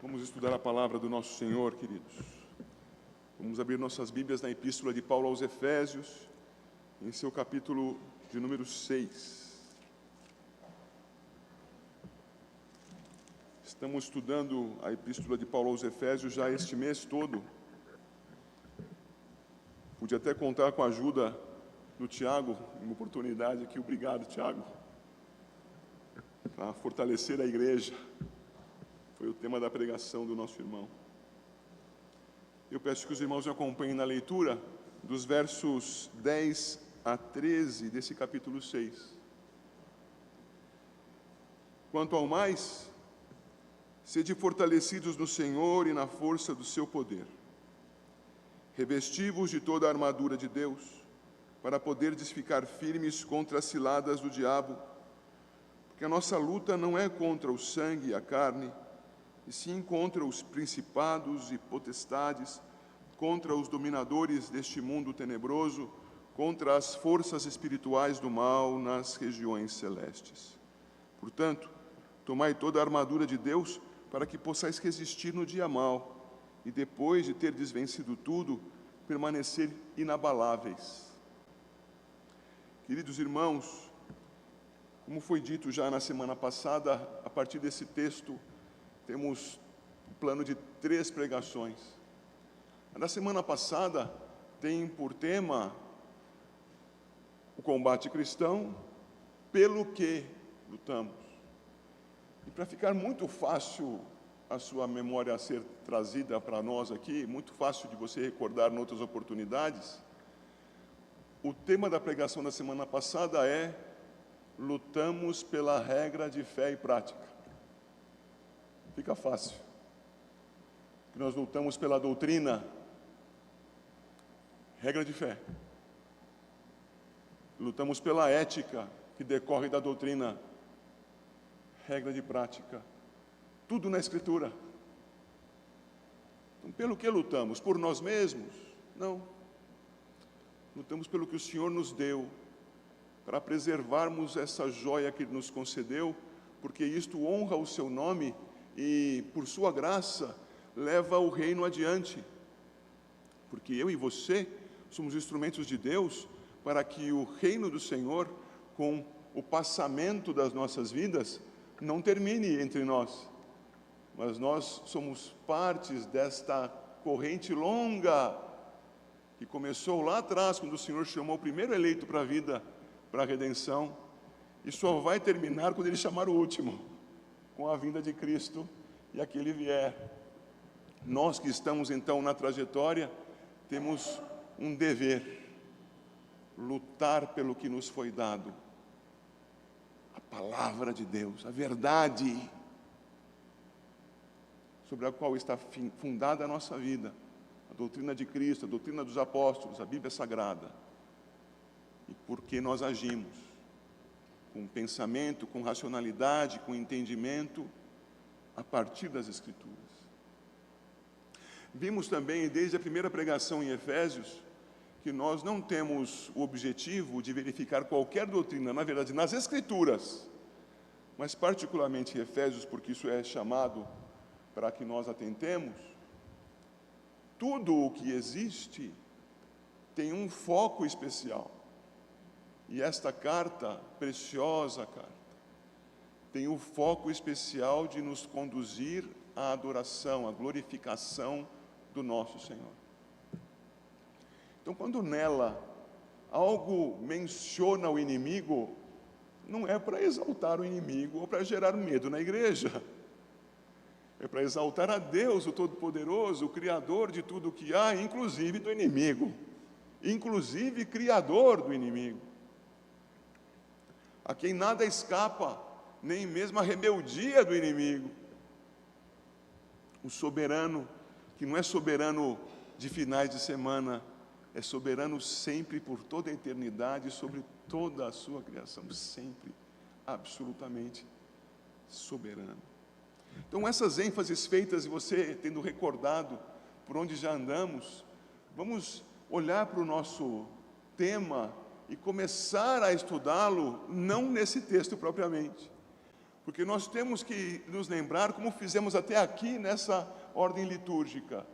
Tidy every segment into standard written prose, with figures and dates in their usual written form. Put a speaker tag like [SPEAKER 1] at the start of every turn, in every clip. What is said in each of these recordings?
[SPEAKER 1] Vamos estudar a palavra do nosso Senhor, queridos. Vamos abrir nossas Bíblias na Epístola de Paulo aos Efésios, em seu capítulo de número 6. Estamos estudando a Epístola de Paulo aos Efésios já este mês todo. Pude até contar com a ajuda do Tiago, uma oportunidade aqui. Obrigado, Tiago, para fortalecer a igreja. Foi o tema da pregação do nosso irmão. Eu peço que os irmãos me acompanhem na leitura dos versos 10 a 13 desse capítulo 6. Quanto ao mais, sede fortalecidos no Senhor e na força do seu poder. Revesti-vos de toda a armadura de Deus, para poderdes ficar firmes contra as ciladas do diabo, porque a nossa luta não é contra o sangue e a carne, e sim contra os principados e potestades, contra os dominadores deste mundo tenebroso, contra as forças espirituais do mal nas regiões celestes. Portanto, tomai toda a armadura de Deus, para que possais resistir no dia mau, e depois de terdes vencido tudo, permanecer inabaláveis. Queridos irmãos, como foi dito já na semana passada, a partir desse texto, temos um plano de 3 pregações. A da semana passada tem por tema o combate cristão, pelo que lutamos. E para ficar muito fácil a sua memória a ser trazida para nós aqui, muito fácil de você recordar em outras oportunidades, o tema da pregação da semana passada é: lutamos pela regra de fé e prática. Fica fácil. Nós lutamos pela doutrina, regra de fé. Lutamos pela ética que decorre da doutrina, regra de prática. Tudo na Escritura. Então, pelo que lutamos? Por nós mesmos? Não. Lutamos pelo que o Senhor nos deu, para preservarmos essa joia que Ele nos concedeu, porque isto honra o seu nome e, por sua graça, leva o reino adiante. Porque eu e você somos instrumentos de Deus para que o reino do Senhor, com o passamento das nossas vidas, não termine entre nós. Mas nós somos partes desta corrente longa que começou lá atrás, quando o Senhor chamou o primeiro eleito para a vida, para a redenção, e só vai terminar quando Ele chamar o último, com a vinda de Cristo e aquele vier. Nós que estamos então na trajetória, temos um dever: lutar pelo que nos foi dado, a palavra de Deus, a verdade sobre a qual está fundada a nossa vida, a doutrina de Cristo, a doutrina dos apóstolos, a Bíblia Sagrada. E porque nós agimos com pensamento, com racionalidade, com entendimento, a partir das Escrituras. Vimos também, desde a primeira pregação em Efésios, que nós não temos o objetivo de verificar qualquer doutrina, na verdade, nas Escrituras, mas particularmente em Efésios, porque isso é chamado para que nós atentemos. Tudo o que existe tem um foco especial. E esta carta, preciosa carta, tem o foco especial de nos conduzir à adoração, à glorificação do nosso Senhor. Então, quando nela algo menciona o inimigo, não é para exaltar o inimigo ou para gerar medo na igreja. É para exaltar a Deus, o Todo-Poderoso, o Criador de tudo o que há, inclusive do inimigo, inclusive Criador do inimigo, a quem nada escapa, nem mesmo a rebeldia do inimigo. O soberano, que não é soberano de finais de semana, é soberano sempre, por toda a eternidade, sobre toda a sua criação, sempre, absolutamente soberano. Então, essas ênfases feitas, e você tendo recordado por onde já andamos, vamos olhar para o nosso tema e começar a estudá-lo, não nesse texto propriamente, porque nós temos que nos lembrar, como fizemos até aqui nessa ordem litúrgica,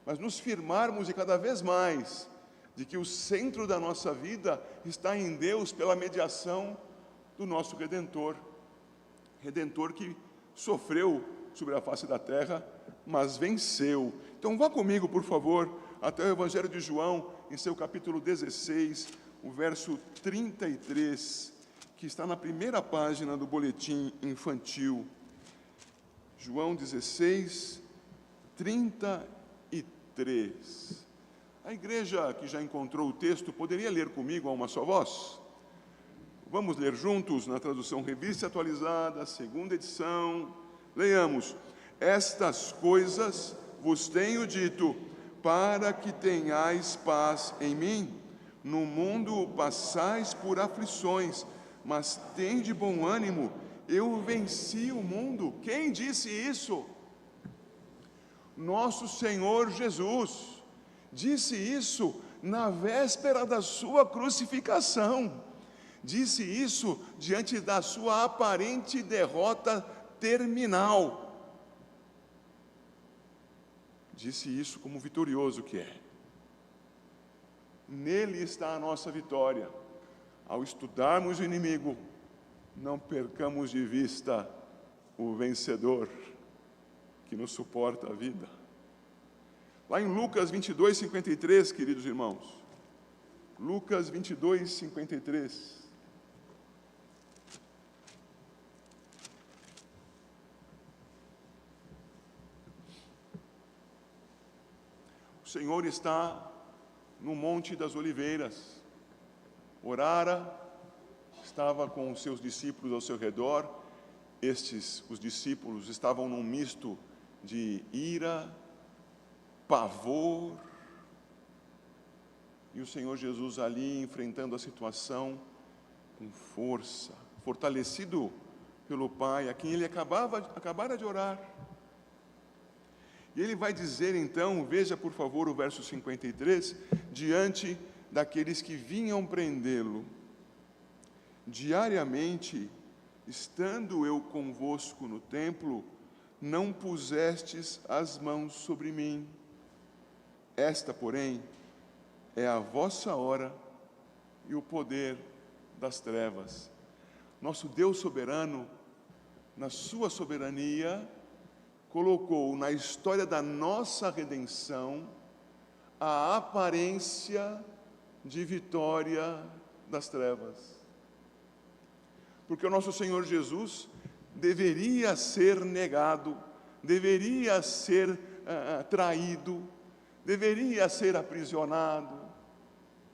[SPEAKER 1] mas nos firmarmos e cada vez mais de que o centro da nossa vida está em Deus pela mediação do nosso Redentor. Redentor que sofreu sobre a face da terra, mas venceu. Então vá comigo, por favor, até o Evangelho de João, em seu capítulo 16, o verso 33, que está na primeira página do boletim infantil. João 16, 33. A igreja que já encontrou o texto, poderia ler comigo a uma só voz? Vamos ler juntos na tradução Revista Atualizada, segunda edição. Leiamos: estas coisas vos tenho dito, para que tenhais paz em mim. No mundo passais por aflições, mas tende bom ânimo, eu venci o mundo. Quem disse isso? Nosso Senhor Jesus disse isso na véspera da sua crucificação. Disse isso diante da sua aparente derrota terminal. Disse isso como vitorioso que é. Nele está a nossa vitória. Ao estudarmos o inimigo, não percamos de vista o vencedor que nos suporta a vida. Lá em Lucas 22, 53, queridos irmãos. Lucas 22, 53. O Senhor está no Monte das Oliveiras. Orara, estava com os seus discípulos ao seu redor. Os discípulos, estavam num misto de ira, pavor, e o Senhor Jesus ali enfrentando a situação com força, fortalecido pelo Pai, a quem ele acabara de orar. E ele vai dizer então, veja por favor o verso 53, diante daqueles que vinham prendê-lo: diariamente, estando eu convosco no templo, não pusestes as mãos sobre mim. Esta, porém, é a vossa hora e o poder das trevas. Nosso Deus soberano, na sua soberania, colocou na história da nossa redenção a aparência de vitória das trevas. Porque o nosso Senhor Jesus deveria ser negado, deveria ser traído, deveria ser aprisionado,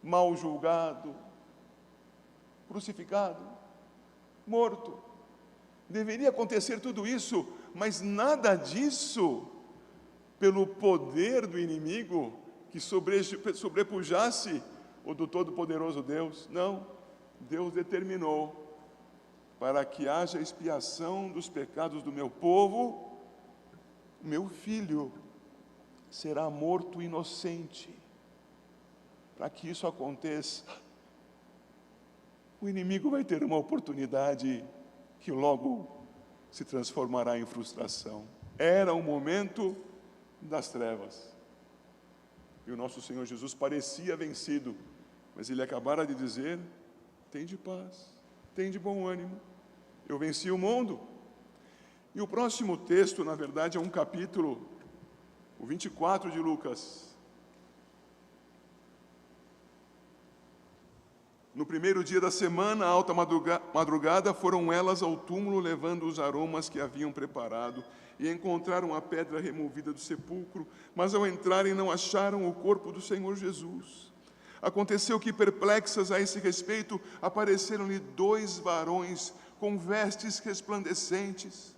[SPEAKER 1] mal julgado, crucificado, morto. Deveria acontecer tudo isso, mas nada disso pelo poder do inimigo que sobrepujasse o do Todo-Poderoso Deus. Não, Deus determinou para que haja expiação dos pecados do meu povo, meu filho será morto inocente. Para que isso aconteça, o inimigo vai ter uma oportunidade que logo se transformará em frustração. Era o momento das trevas. E o nosso Senhor Jesus parecia vencido, mas ele acabara de dizer: tende paz, tende bom ânimo, eu venci o mundo. E o próximo texto, na verdade, é um capítulo, o 24 de Lucas. No primeiro dia da semana, à alta madrugada, foram elas ao túmulo levando os aromas que haviam preparado e encontraram a pedra removida do sepulcro, mas ao entrarem não acharam o corpo do Senhor Jesus. Aconteceu que, perplexas a esse respeito, apareceram-lhe 2 varões com vestes resplandecentes.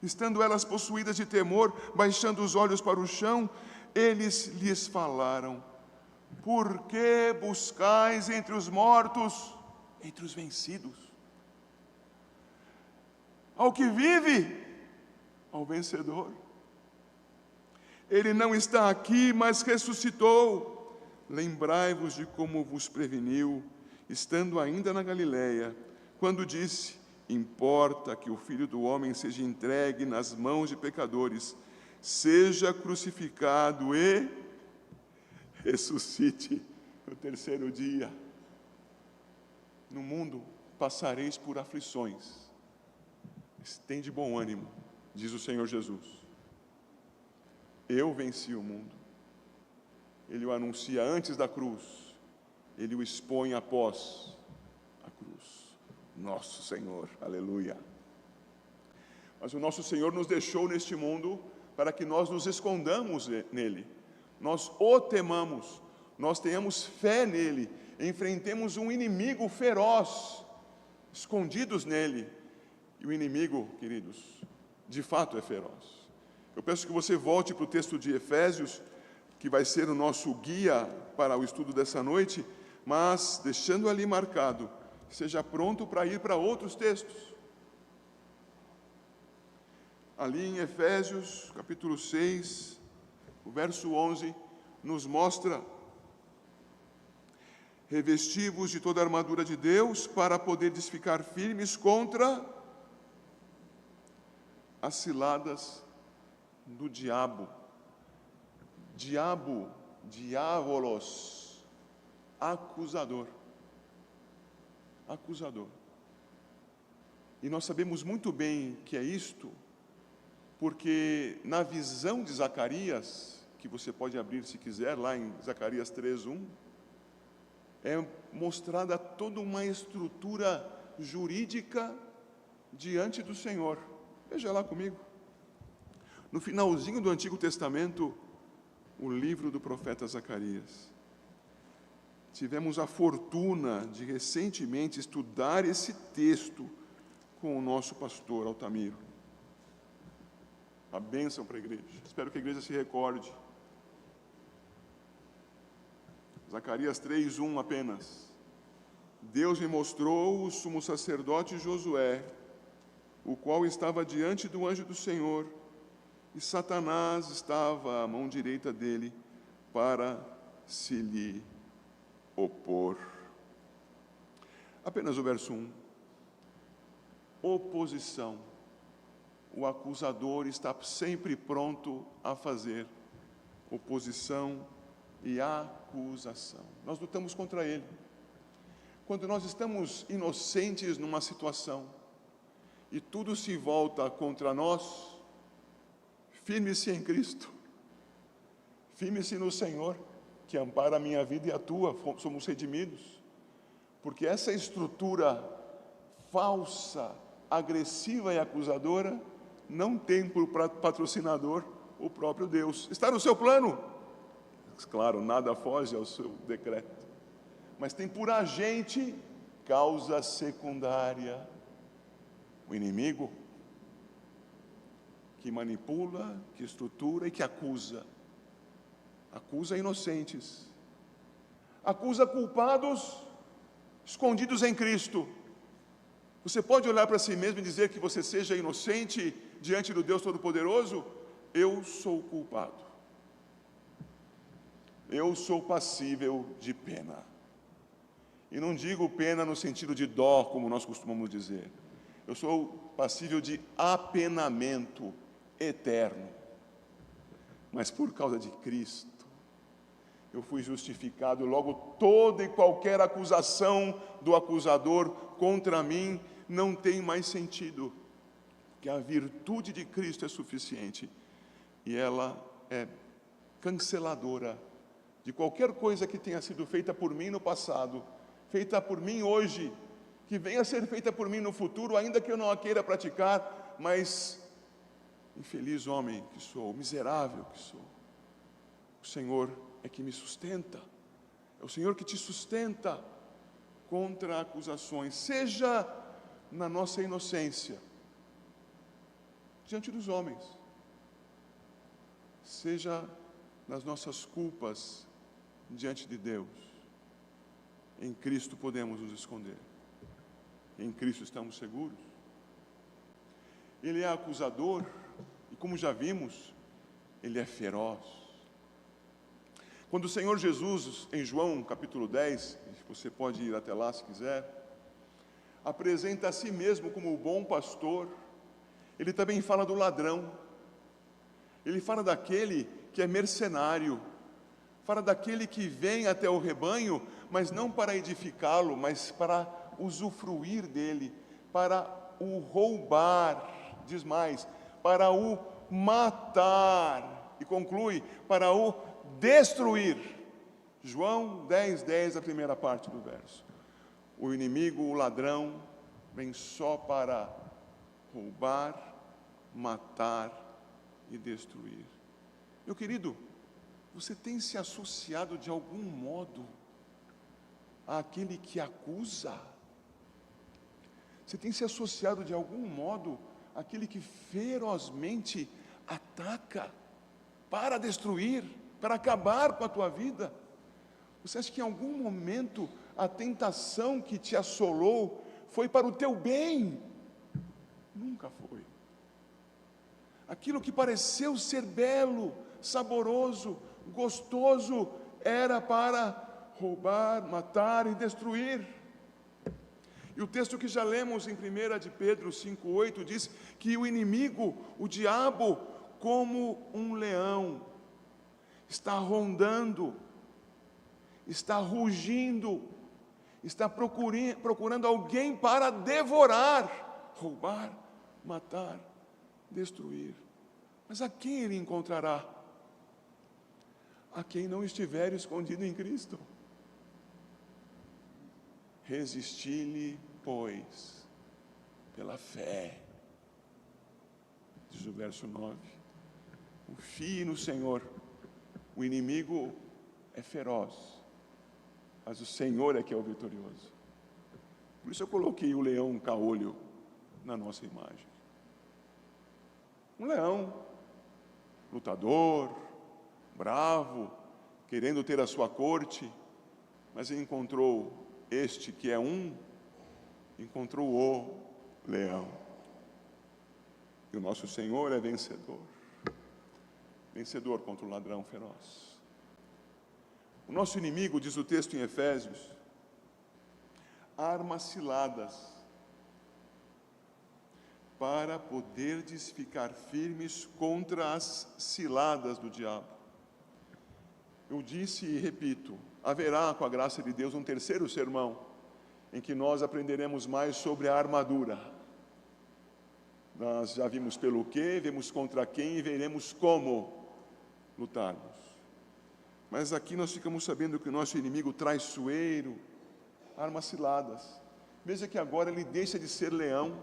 [SPEAKER 1] Estando elas possuídas de temor, baixando os olhos para o chão, eles lhes falaram: por que buscais entre os mortos, entre os vencidos, ao que vive, ao vencedor? Ele não está aqui, mas ressuscitou. Lembrai-vos de como vos preveniu, estando ainda na Galileia, quando disse: importa que o Filho do Homem seja entregue nas mãos de pecadores, seja crucificado e ressuscite no terceiro dia. No mundo passareis por aflições. Tende bom ânimo, diz o Senhor Jesus. Eu venci o mundo. Ele o anuncia antes da cruz, ele o expõe após a cruz. Nosso Senhor, aleluia. Mas o nosso Senhor nos deixou neste mundo para que nós nos escondamos nele, nós o temamos, nós tenhamos fé nele, enfrentemos um inimigo feroz, escondidos nele. E o inimigo, queridos, de fato é feroz. Eu peço que você volte para o texto de Efésios, que vai ser o nosso guia para o estudo dessa noite, mas deixando ali marcado, seja pronto para ir para outros textos. Ali em Efésios, capítulo 6, o verso 11, nos mostra: revesti-vos de toda a armadura de Deus, para poderes ficar firmes contra as ciladas do diabo. Diabo, diabolos, acusador. Acusador. E nós sabemos muito bem que é isto, porque na visão de Zacarias, que você pode abrir se quiser, lá em Zacarias 3:1, é mostrada toda uma estrutura jurídica diante do Senhor. Veja lá comigo. No finalzinho do Antigo Testamento, o livro do profeta Zacarias. Tivemos a fortuna de recentemente estudar esse texto com o nosso pastor Altamiro. A bênção para a igreja. Espero que a igreja se recorde. Zacarias 3:1 apenas. Deus me mostrou o sumo sacerdote Josué, o qual estava diante do anjo do Senhor, e Satanás estava à mão direita dele para se lhe opor. Apenas o verso 1. Oposição. O acusador está sempre pronto a fazer oposição e acusação. Nós lutamos contra ele. Quando nós estamos inocentes numa situação e tudo se volta contra nós, firme-se em Cristo, firme-se no Senhor, que ampara a minha vida e a tua, somos redimidos, porque essa estrutura falsa, agressiva e acusadora não tem por patrocinador o próprio Deus. Está no seu plano, claro, nada foge ao seu decreto, mas tem por agente, causa secundária, o inimigo, que manipula, que estrutura e que acusa. Acusa inocentes, acusa culpados escondidos em Cristo. Você pode olhar para si mesmo e dizer que você seja inocente diante do Deus Todo-Poderoso? Eu sou culpado. Eu sou passível de pena. E não digo pena no sentido de dó, como nós costumamos dizer. Eu sou passível de apenamento eterno. Mas por causa de Cristo, eu fui justificado. Logo, toda e qualquer acusação do acusador contra mim não tem mais sentido, que a virtude de Cristo é suficiente e ela é canceladora de qualquer coisa que tenha sido feita por mim no passado, feita por mim hoje, que venha a ser feita por mim no futuro, ainda que eu não a queira praticar, mas infeliz homem que sou, miserável que sou, o Senhor é que me sustenta, é o Senhor que te sustenta contra acusações, seja na nossa inocência, diante dos homens, seja nas nossas culpas diante de Deus. Em Cristo podemos nos esconder, em Cristo estamos seguros. Ele é acusador e, como já vimos, ele é feroz. Quando o Senhor Jesus, em João capítulo 10, você pode ir até lá se quiser, apresenta a si mesmo como o bom pastor, ele também fala do ladrão. Ele fala daquele que é mercenário, fala daquele que vem até o rebanho, mas não para edificá-lo, mas para usufruir dele, para o roubar, diz mais, para o matar, e conclui, para o destruir. João 10:10, a primeira parte do verso. O inimigo, o ladrão, vem só para roubar, matar e destruir. Meu querido, você tem se associado de algum modo àquele que acusa? Você tem se associado de algum modo àquele que ferozmente ataca para destruir, para acabar com a tua vida? Você acha que em algum momento a tentação que te assolou foi para o teu bem? Nunca foi. Aquilo que pareceu ser belo, saboroso, gostoso, era para roubar, matar e destruir. E o texto que já lemos em 1 de Pedro 5:8 diz que o inimigo, o diabo, como um leão, está rondando, está rugindo, está procurando alguém para devorar, roubar, matar, destruir. Mas a quem ele encontrará? A quem não estiver escondido em Cristo. Resisti-lhe, pois, pela fé. Diz o verso 9. Confie no Senhor. O inimigo é feroz, mas o Senhor é que é o vitorioso. Por isso eu coloquei o leão caolho na nossa imagem. Um leão, lutador, bravo, querendo ter a sua corte, mas ele encontrou este que é encontrou o leão. E o nosso Senhor é vencedor. Vencedor contra o ladrão feroz. O nosso inimigo, diz o texto em Efésios, arma ciladas, para poderdes ficar firmes contra as ciladas do diabo. Eu disse e repito, haverá, com a graça de Deus, um terceiro sermão, em que nós aprenderemos mais sobre a armadura. Nós já vimos pelo que, vimos contra quem e veremos como lutarmos. Mas aqui nós ficamos sabendo que o nosso inimigo traiçoeiro arma ciladas. Veja que agora ele deixa de ser leão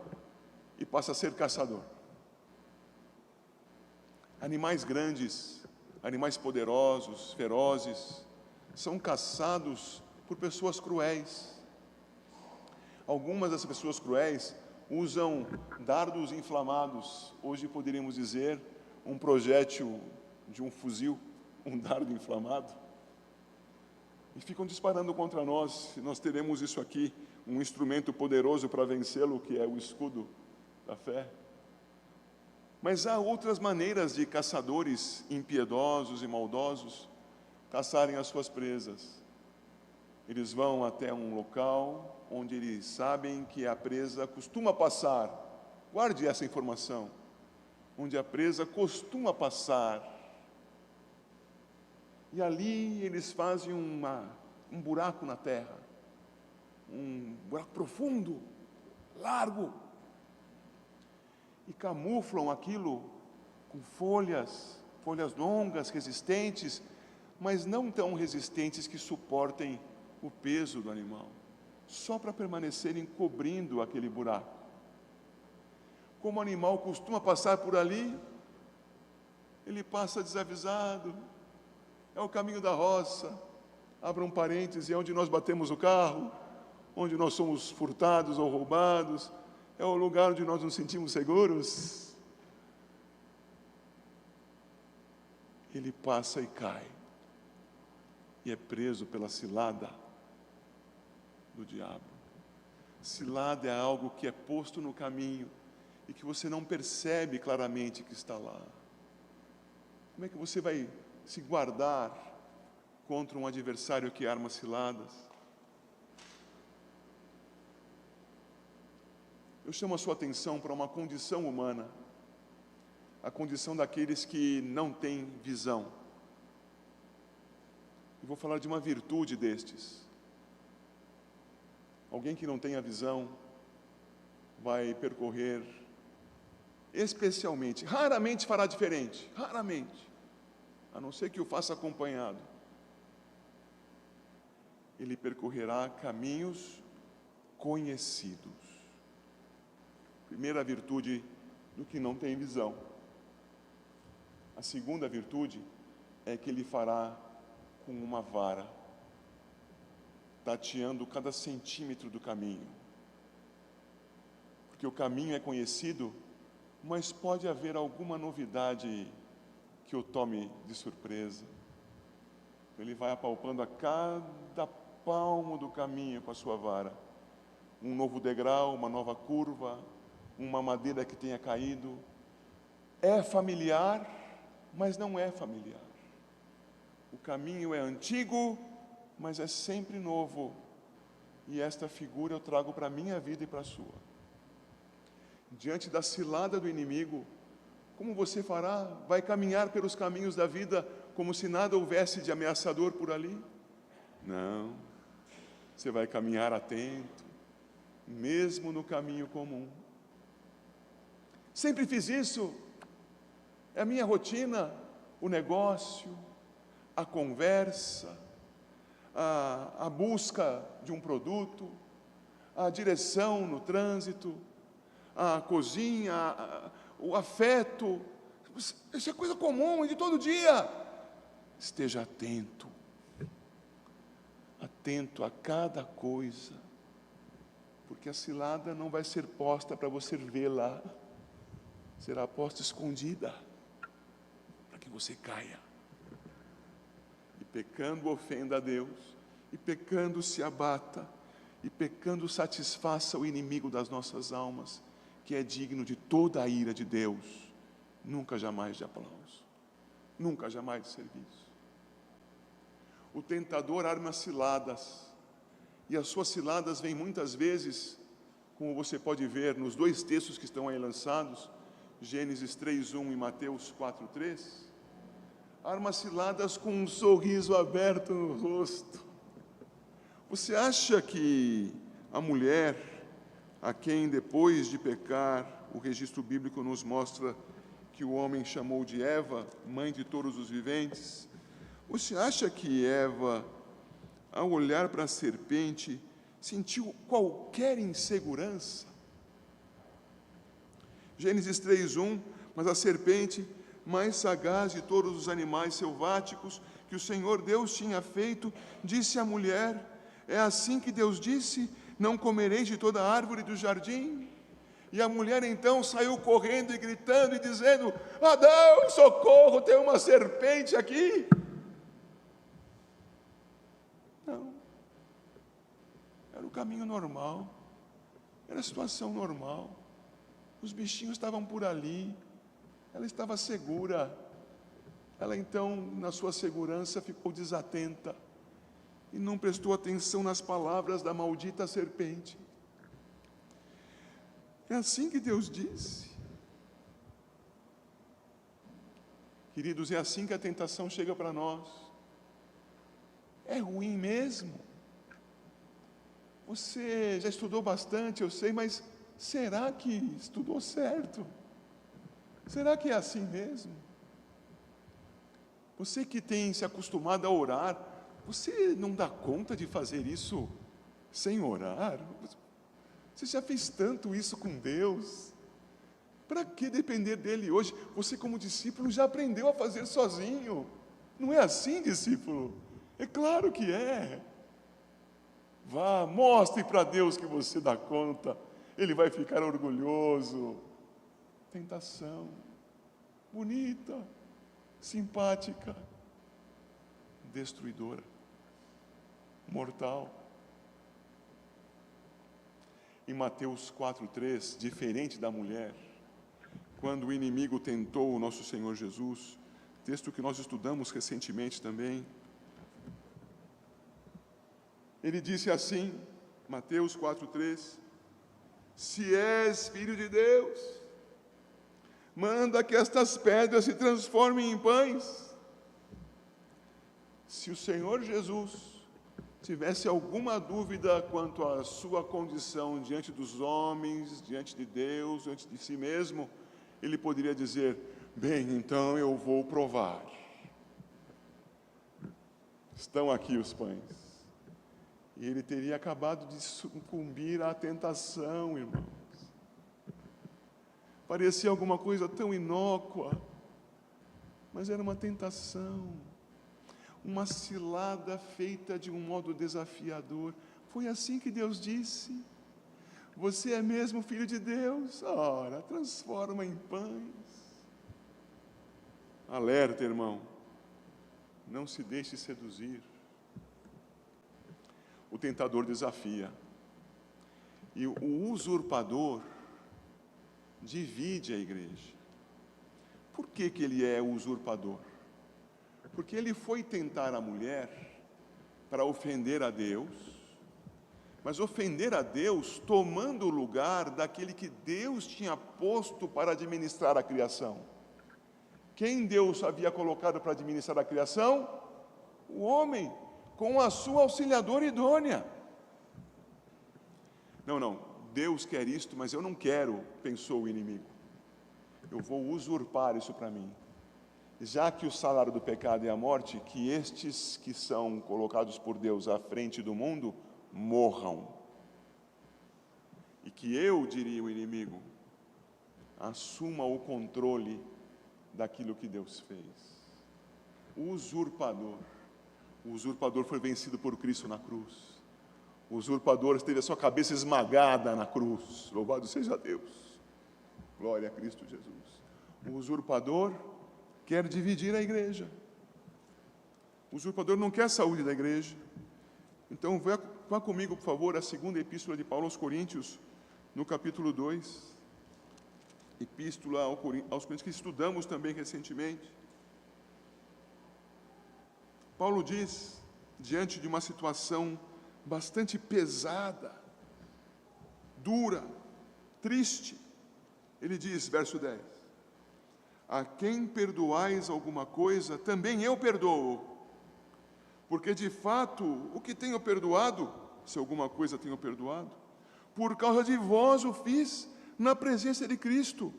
[SPEAKER 1] e passa a ser caçador. Animais grandes, animais poderosos, ferozes, são caçados por pessoas cruéis. Algumas das pessoas cruéis usam dardos inflamados, hoje poderíamos dizer um projétil de um fuzil, um dardo inflamado, e ficam disparando contra nós. Nós teremos isso aqui, um instrumento poderoso para vencê-lo, que é o escudo da fé. Mas há outras maneiras de caçadores impiedosos e maldosos caçarem as suas presas. Eles vão até um local onde eles sabem que a presa costuma passar. Guarde essa informação. Onde a presa costuma passar. E ali eles fazem um buraco na terra. Um buraco profundo, largo. E camuflam aquilo com folhas longas, resistentes, mas não tão resistentes que suportem o peso do animal, só para permanecerem cobrindo aquele buraco. Como o animal costuma passar por ali, ele passa desavisado, é o caminho da roça, abra um parêntese, é onde nós batemos o carro, onde nós somos furtados ou roubados, é o lugar onde nós nos sentimos seguros. Ele passa e cai, e é preso pela cilada do diabo. Cilada é algo que é posto no caminho e que você não percebe claramente que está lá. Como é que você vai se guardar contra um adversário que arma ciladas? eu chamo a sua atenção para uma condição humana, a condição daqueles que não têm visão. E vou falar de uma virtude destes. Alguém que não tenha visão vai percorrer especialmente, raramente fará diferente, raramente, a não ser que o faça acompanhado. Ele percorrerá caminhos conhecidos. Primeira virtude do que não tem visão. A segunda virtude é que ele fará com uma vara, tateando cada centímetro do caminho. Porque o caminho é conhecido, mas pode haver alguma novidade que o tome de surpresa. Ele vai apalpando a cada palmo do caminho com a sua vara. Um novo degrau, uma nova curva, uma madeira que tenha caído. É familiar, mas não é familiar. O caminho é antigo, mas é sempre novo. E esta figura eu trago para a minha vida e para a sua. Diante da cilada do inimigo, como você fará? Vai caminhar pelos caminhos da vida como se nada houvesse de ameaçador por ali? Não. Você vai caminhar atento, mesmo no caminho comum. Sempre fiz isso. É a minha rotina, o negócio, a conversa, a busca de um produto, a direção no trânsito, a cozinha, o afeto. Isso é coisa comum, é de todo dia. Esteja atento, atento a cada coisa, porque a cilada não vai ser posta para você vê-la, será posta escondida, para que você caia. E pecando ofenda a Deus, e pecando se abata, e pecando satisfaça o inimigo das nossas almas, que é digno de toda a ira de Deus, nunca jamais de aplauso, nunca jamais de serviço. O tentador arma ciladas, e as suas ciladas vêm muitas vezes, como você pode ver nos dois textos que estão aí lançados, Gênesis 3:1 e Mateus 4:3, arma ciladas com um sorriso aberto no rosto. Você acha que a mulher, a quem depois de pecar, o registro bíblico nos mostra que o homem chamou de Eva, mãe de todos os viventes, você acha que Eva, ao olhar para a serpente, sentiu qualquer insegurança? Gênesis 3:1, mas a serpente, mais sagaz de todos os animais selváticos que o Senhor Deus tinha feito, disse à mulher: é assim que Deus disse, não comereis de toda árvore do jardim? E a mulher então saiu correndo e gritando e dizendo: Adão, socorro, tem uma serpente aqui. Não, era o caminho normal, era a situação normal, os bichinhos estavam por ali, ela estava segura. Ela então, na sua segurança, ficou desatenta e não prestou atenção nas palavras da maldita serpente. É assim que Deus disse. Queridos, é assim que a tentação chega para nós. É ruim mesmo. Você já estudou bastante, eu sei, mas será que estudou certo? Será que é assim mesmo? Você que tem se acostumado a orar, você não dá conta de fazer isso sem orar? Você já fez tanto isso com Deus. Para que depender dele hoje? Você, como discípulo, já aprendeu a fazer sozinho. Não é assim, discípulo? É claro que é. Vá, mostre para Deus que você dá conta. Ele vai ficar orgulhoso. Tentação. Bonita. Simpática. Destruidora. Mortal. Em Mateus 4:3, diferente da mulher, quando o inimigo tentou o nosso Senhor Jesus, texto que nós estudamos recentemente também, ele disse assim, Mateus 4:3, se se és filho de Deus, manda que estas pedras se transformem em pães. Se o Senhor Jesus tivesse alguma dúvida quanto à sua condição diante dos homens, diante de Deus, diante de si mesmo, ele poderia dizer: bem, então eu vou provar. Estão aqui os pães. E ele teria acabado de sucumbir à tentação, irmãos. Parecia alguma coisa tão inócua, mas era uma tentação, uma cilada feita de um modo desafiador. Foi assim que Deus disse: você é mesmo filho de Deus? Ora, transforma em pães. Alerta, irmão, não se deixe seduzir. O tentador desafia, e o usurpador divide a igreja. Por que ele é usurpador? Porque ele foi tentar a mulher para ofender a Deus, mas ofender a Deus tomando o lugar daquele que Deus tinha posto para administrar a criação. Quem Deus havia colocado para administrar a criação? O homem, com a sua auxiliadora idônea. Não, Deus quer isto, mas eu não quero, pensou o inimigo. Eu vou usurpar isso para mim. Já que o salário do pecado é a morte, que estes que são colocados por Deus à frente do mundo, morram. E que eu, diria o inimigo, assuma o controle daquilo que Deus fez. O usurpador foi vencido por Cristo na cruz. O usurpador teve a sua cabeça esmagada na cruz. Louvado seja Deus. Glória a Cristo Jesus. O usurpador quer dividir a igreja. O usurpador não quer a saúde da igreja. Então, vá comigo, por favor, a segunda epístola de Paulo aos Coríntios, no capítulo 2. Epístola aos Coríntios, que estudamos também recentemente. Paulo diz, diante de uma situação bastante pesada, dura, triste, ele diz, verso 10: a quem perdoais alguma coisa, também eu perdoo, porque de fato, o que tenho perdoado, se alguma coisa tenho perdoado, por causa de vós o fiz na presença de Cristo,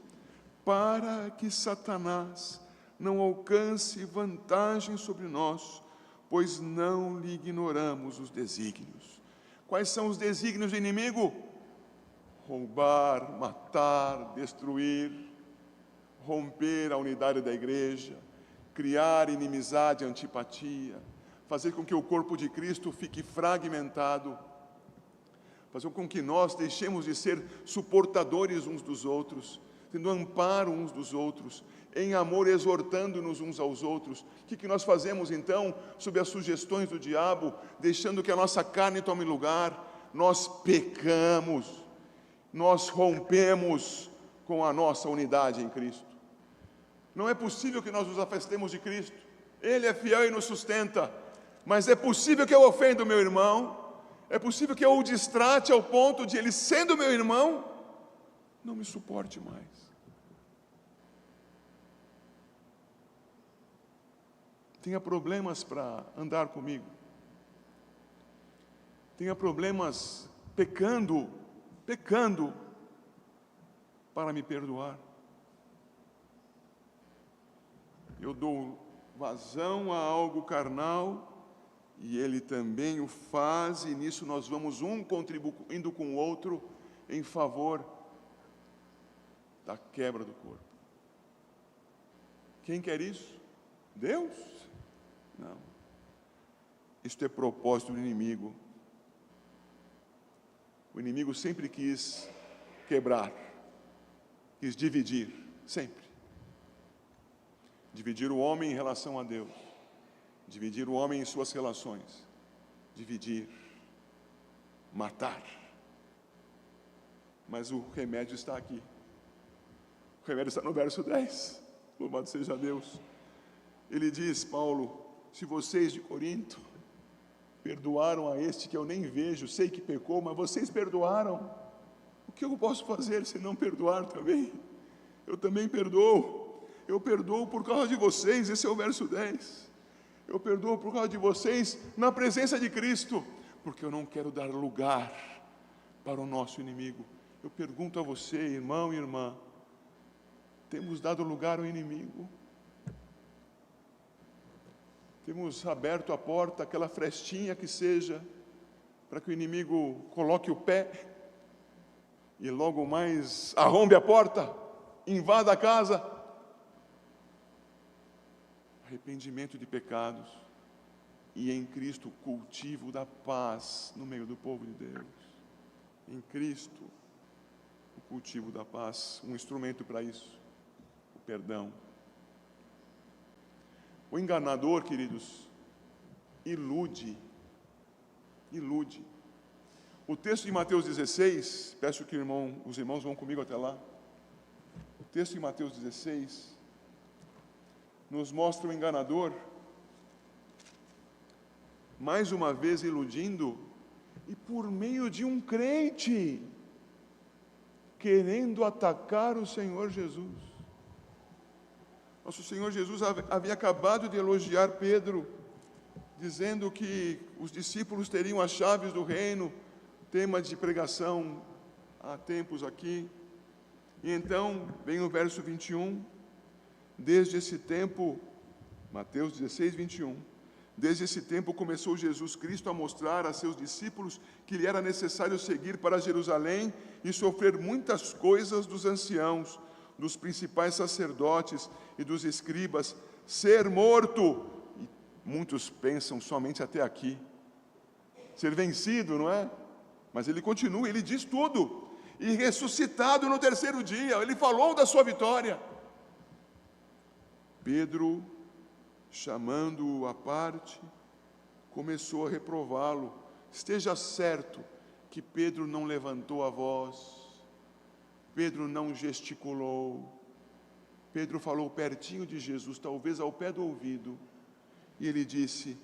[SPEAKER 1] para que Satanás não alcance vantagem sobre nós, pois não lhe ignoramos os desígnios. Quais são os desígnios do inimigo? Roubar, matar, destruir, romper a unidade da igreja, criar inimizade, antipatia, fazer com que o corpo de Cristo fique fragmentado, fazer com que nós deixemos de ser suportadores uns dos outros, tendo amparo uns dos outros, em amor, exortando-nos uns aos outros. O que nós fazemos então, sob as sugestões do diabo, deixando que a nossa carne tome lugar? Nós pecamos, nós rompemos com a nossa unidade em Cristo. Não é possível que nós nos afastemos de Cristo. Ele é fiel e nos sustenta, mas é possível que eu ofenda o meu irmão, é possível que eu o distrate ao ponto de ele, sendo meu irmão, não me suporte mais. Tenha problemas para andar comigo, tenha problemas pecando para me perdoar. Eu dou vazão a algo carnal e ele também o faz, e nisso nós vamos contribuindo com o outro em favor da quebra do corpo. Quem quer isso? Deus? Não. Isto é propósito do inimigo. O inimigo sempre quis quebrar, quis dividir, sempre. Dividir o homem em relação a Deus, dividir o homem em suas relações, dividir, matar. Mas o remédio está aqui. O remédio está no verso 10. Louvado seja Deus. Ele diz, Paulo: se vocês de Corinto perdoaram a este que eu nem vejo, sei que pecou, mas vocês perdoaram, o que eu posso fazer se não perdoar também? Eu também perdoo. Eu perdoo por causa de vocês, esse é o verso 10. Eu perdoo por causa de vocês na presença de Cristo, porque eu não quero dar lugar para o nosso inimigo. Eu pergunto a você, irmão e irmã, temos dado lugar ao inimigo? Temos aberto a porta, aquela frestinha que seja, para que o inimigo coloque o pé e logo mais arrombe a porta, invada a casa? Arrependimento de pecados e em Cristo o cultivo da paz no meio do povo de Deus. Em Cristo o cultivo da paz, um instrumento para isso, o perdão. O enganador, queridos, ilude. O texto de Mateus 16, peço que os irmãos vão comigo até lá. O texto de Mateus 16 nos mostra o enganador, mais uma vez iludindo, e por meio de um crente, querendo atacar o Senhor Jesus. Nosso Senhor Jesus havia acabado de elogiar Pedro, dizendo que os discípulos teriam as chaves do reino, tema de pregação há tempos aqui. E então, vem o verso 21, desde esse tempo, Mateus 16, 21, desde esse tempo começou Jesus Cristo a mostrar a seus discípulos que lhe era necessário seguir para Jerusalém e sofrer muitas coisas dos anciãos, dos principais sacerdotes e dos escribas, ser morto, e muitos pensam somente até aqui, ser vencido, não é? Mas ele continua, ele diz tudo, e ressuscitado no terceiro dia, ele falou da sua vitória. Pedro, chamando-o à parte, começou a reprová-lo. Esteja certo que Pedro não levantou a voz, Pedro não gesticulou, Pedro falou pertinho de Jesus, talvez ao pé do ouvido, e ele disse: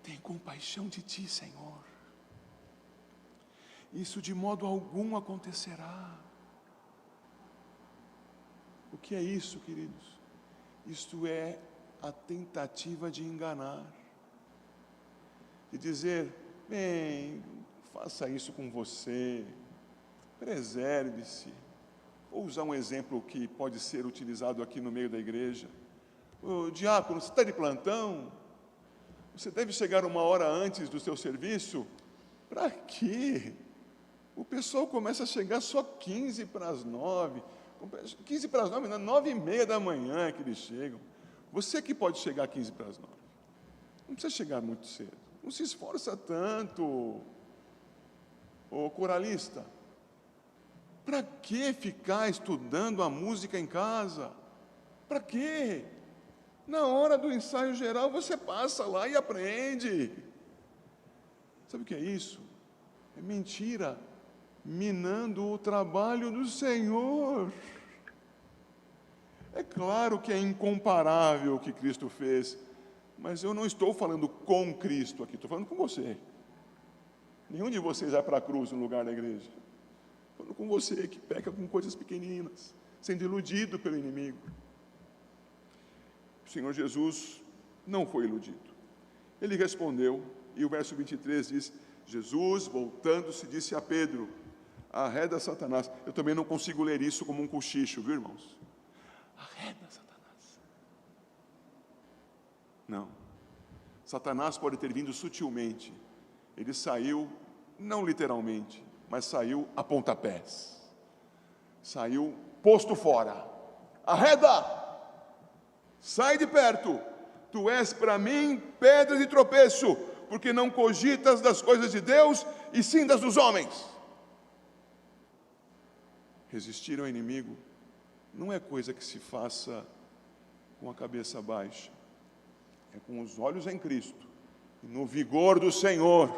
[SPEAKER 1] tem compaixão de ti, Senhor. Isso de modo algum acontecerá. O que é isso, queridos? Isto é a tentativa de enganar, de dizer: bem, faça isso com você, preserve-se. Vou usar um exemplo que pode ser utilizado aqui no meio da igreja. Ô, diácono, você está de plantão? Você deve chegar uma hora antes do seu serviço? Para quê? O pessoal começa a chegar só 15 para as 9. 15 para as 9, não, 9h30 da manhã que eles chegam. Você que pode chegar 15 para as 9. Não precisa chegar muito cedo. Não se esforça tanto. Ô coralista, para que ficar estudando a música em casa? Para quê? Na hora do ensaio geral você passa lá e aprende. Sabe o que é isso? É mentira, minando o trabalho do Senhor. É claro que é incomparável o que Cristo fez, mas eu não estou falando com Cristo aqui, estou falando com você. Nenhum de vocês vai para a cruz no lugar da igreja. Estou falando com você que peca com coisas pequeninas, sendo iludido pelo inimigo. O Senhor Jesus não foi iludido. Ele respondeu, e o verso 23 diz: Jesus, voltando-se, disse a Pedro: arreda Satanás. Eu também não consigo ler isso como um cochicho, viu, irmãos? Arreda Satanás. Não. Satanás pode ter vindo sutilmente. Ele saiu, não literalmente, mas saiu a pontapés. Saiu posto fora. Arreda! Sai de perto. Tu és para mim pedra de tropeço, porque não cogitas das coisas de Deus, e sim das dos homens. Resistir ao inimigo não é coisa que se faça com a cabeça baixa. É com os olhos em Cristo, e no vigor do Senhor.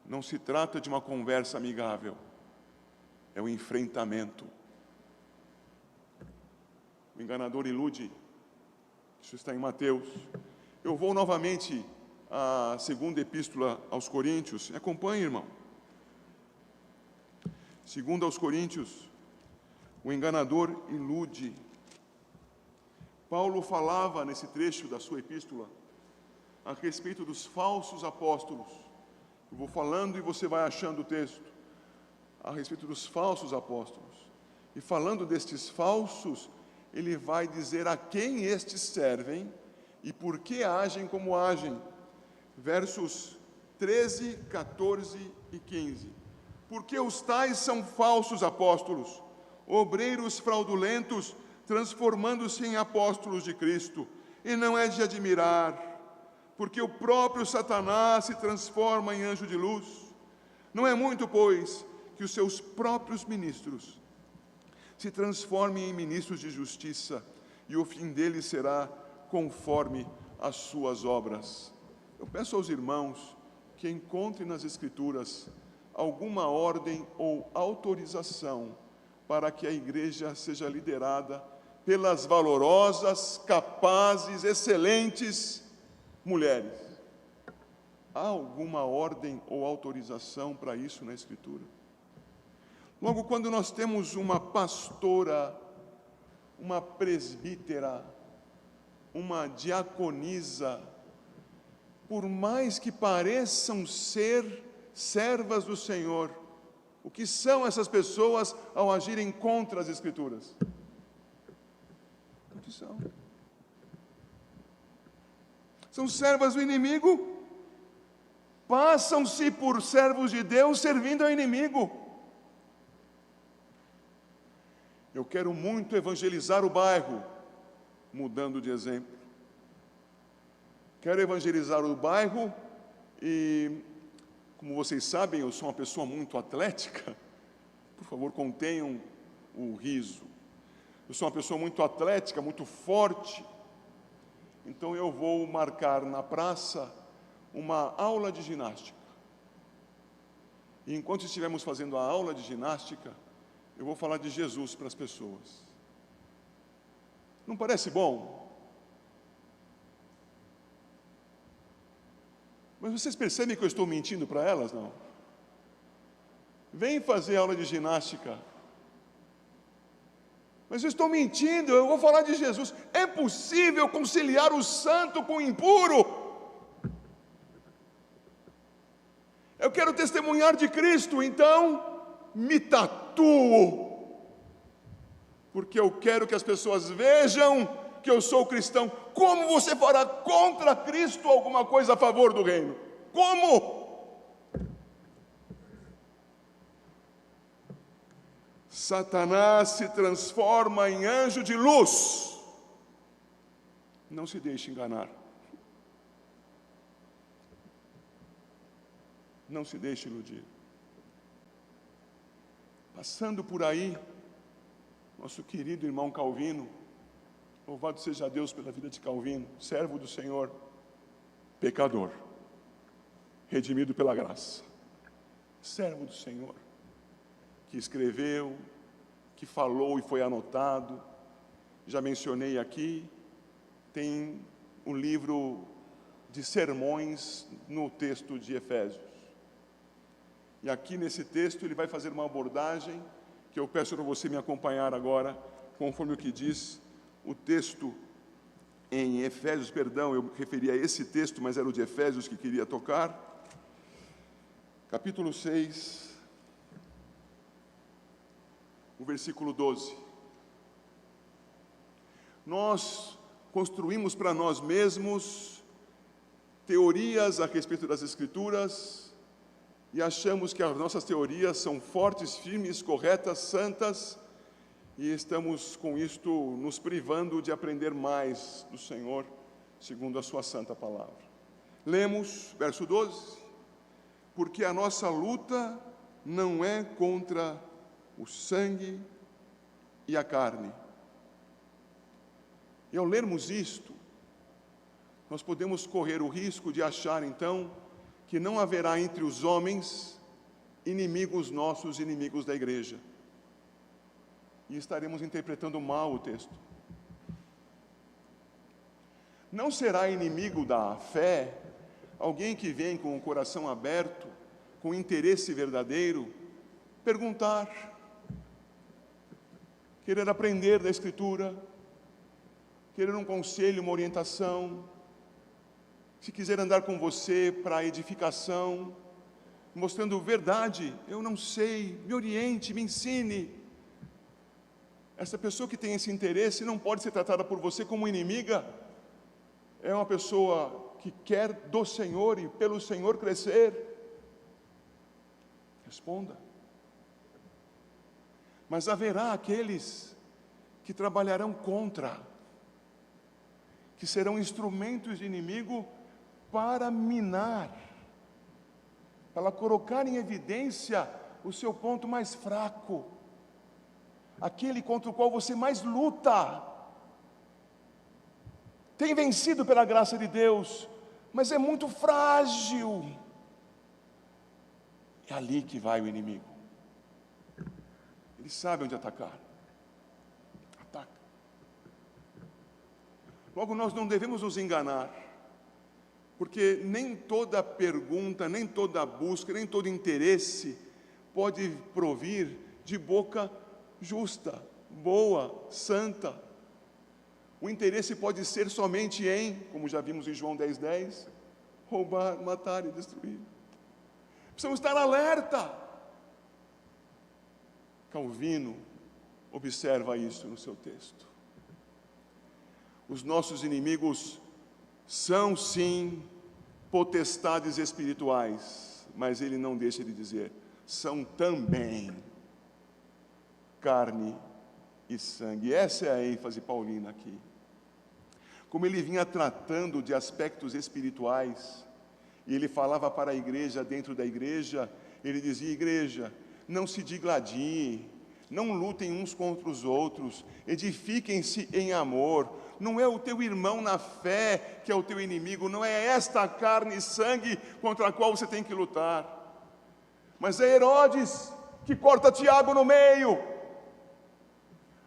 [SPEAKER 1] Não se trata de uma conversa amigável, é um enfrentamento. O enganador ilude. Isso está em Mateus. Eu vou novamente à segunda epístola aos Coríntios. Acompanhe, irmão. Segundo aos Coríntios, o enganador ilude. Paulo falava nesse trecho da sua epístola a respeito dos falsos apóstolos. Eu vou falando e você vai achando o texto. A respeito dos falsos apóstolos. E falando destes falsos, ele vai dizer a quem estes servem e por que agem como agem. Versos 13, 14 e 15. Porque os tais são falsos apóstolos, obreiros fraudulentos, transformando-se em apóstolos de Cristo. E não é de admirar, porque o próprio Satanás se transforma em anjo de luz. Não é muito, pois, que os seus próprios ministros se transformem em ministros de justiça, e o fim deles será conforme as suas obras. Eu peço aos irmãos que encontrem nas Escrituras alguma ordem ou autorização para que a igreja seja liderada pelas valorosas, capazes, excelentes mulheres. Há alguma ordem ou autorização para isso na Escritura? Logo, quando nós temos uma pastora, uma presbítera, uma diaconisa, por mais que pareçam ser servas do Senhor, o que são essas pessoas ao agirem contra as Escrituras? O que são? São servas do inimigo, passam-se por servos de Deus servindo ao inimigo. Eu quero muito evangelizar o bairro, mudando de exemplo. Quero evangelizar o bairro e, como vocês sabem, eu sou uma pessoa muito atlética. Por favor, contenham o riso. Eu sou uma pessoa muito atlética, muito forte. Então eu vou marcar na praça uma aula de ginástica. E enquanto estivermos fazendo a aula de ginástica, eu vou falar de Jesus para as pessoas. Não parece bom? Mas vocês percebem que eu estou mentindo para elas, não? Vem fazer aula de ginástica. Mas eu estou mentindo, eu vou falar de Jesus. É possível conciliar o santo com o impuro? Eu quero testemunhar de Cristo, então me tatuo, porque eu quero que as pessoas vejam que eu sou cristão. Como você fará contra Cristo alguma coisa a favor do reino? Como? Satanás se transforma em anjo de luz. Não se deixe enganar. Não se deixe iludir. Passando por aí, nosso querido irmão Calvino, louvado seja Deus pela vida de Calvino, servo do Senhor, pecador, redimido pela graça, servo do Senhor, que escreveu, que falou e foi anotado. Já mencionei aqui, tem um livro de sermões no texto de Efésios. E aqui nesse texto ele vai fazer uma abordagem que eu peço para você me acompanhar agora, conforme o que diz o texto em Efésios, perdão, eu referi a esse texto, mas era o de Efésios que queria tocar. Capítulo 6, o versículo 12. Nós construímos para nós mesmos teorias a respeito das Escrituras e achamos que as nossas teorias são fortes, firmes, corretas, santas, e estamos com isto nos privando de aprender mais do Senhor, segundo a sua santa palavra. Lemos, verso 12, porque a nossa luta não é contra o sangue e a carne. E ao lermos isto, nós podemos correr o risco de achar, então, que não haverá entre os homens inimigos nossos, inimigos da igreja. E estaremos interpretando mal o texto. Não será inimigo da fé alguém que vem com o coração aberto, com interesse verdadeiro, perguntar, querer aprender da Escritura, querer um conselho, uma orientação, se quiser andar com você para edificação, mostrando verdade, eu não sei, me oriente, me ensine. Essa pessoa que tem esse interesse não pode ser tratada por você como inimiga, é uma pessoa que quer do Senhor e pelo Senhor crescer. Responda. Mas haverá aqueles que trabalharão contra, que serão instrumentos de inimigo para minar, para colocar em evidência o seu ponto mais fraco, aquele contra o qual você mais luta. Tem vencido pela graça de Deus, mas é muito frágil. É ali que vai o inimigo. Ele sabe onde atacar. Ataca. Logo, nós não devemos nos enganar, porque nem toda pergunta, nem toda busca, nem todo interesse pode provir de boca justa, boa, santa. O interesse pode ser somente em, como já vimos em João 10:10, roubar, matar e destruir. Precisamos estar alerta. Calvino observa isso no seu texto. Os nossos inimigos são sim potestades espirituais, mas ele não deixa de dizer, são também carne e sangue. Essa é a ênfase paulina aqui. Como ele vinha tratando de aspectos espirituais, e ele falava para a igreja, dentro da igreja, ele dizia, igreja, não se digladiem, não lutem uns contra os outros, edifiquem-se em amor. Não é o teu irmão na fé que é o teu inimigo, não é esta carne e sangue contra a qual você tem que lutar, mas é Herodes que corta Tiago no meio,